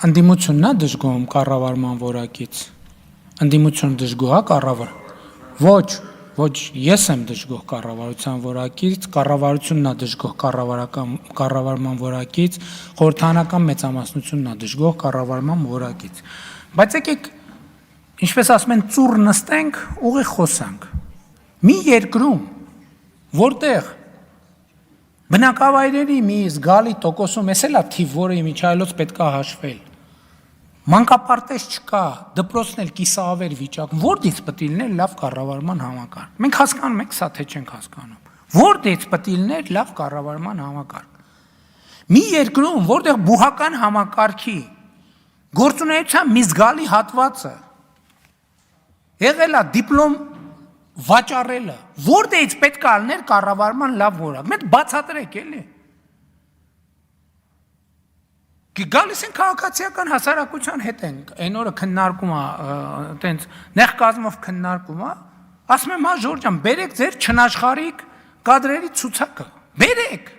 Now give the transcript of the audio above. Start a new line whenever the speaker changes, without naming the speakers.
Ընդդիմությունն է դժգոհում կառավարման որակից, ընդդիմությունը դժգոհ է կառավար, ոչ, ես եմ դժգոհ կառավարության որակից, կառավարությունն է դժգոհ կառավարման որակից, խորհրդարանական մեծամասնությունն է դժգոհ կառավարման որակից, բայց եկեք, ինչպես ասում են, ծուռ նստենք, ուղիղ խոսանք, մի երկրում, որտեղ բնակավայրերի մի զգալի տոկոսում, էս էլ է թիվ, որը իմիջայլոց պետք է հաշվել, մանկապարտեզ չկա, դպրոցն էլ կիսավեր վիճակում, որտեղից պետք է լիներ լավ կառավարման համակարգ, մենք հասկանում ենք սա, թե չենք հասկանում, որտեղից պետք է լիներ լավ կառավարման համակարգ, մի երկրում, որտեղ բուհական համակարգի գործունեության մի զգալի հատվածը եղել է դիպլոմ վաճառելը, որտեղից պետք է լիներ կառավարման լավ որակ, մենք բացատրեք էլի, գալիս են քաղաքացիական հասարակության հետ ենք, այն օրը քննարկում է, տենց նեղ կազմով քննարկում է, ասում եմ, հա Ժորժ ջան, բերեք ձեր չնաշխարհիկ կադրերի ցուցակը, բերեք,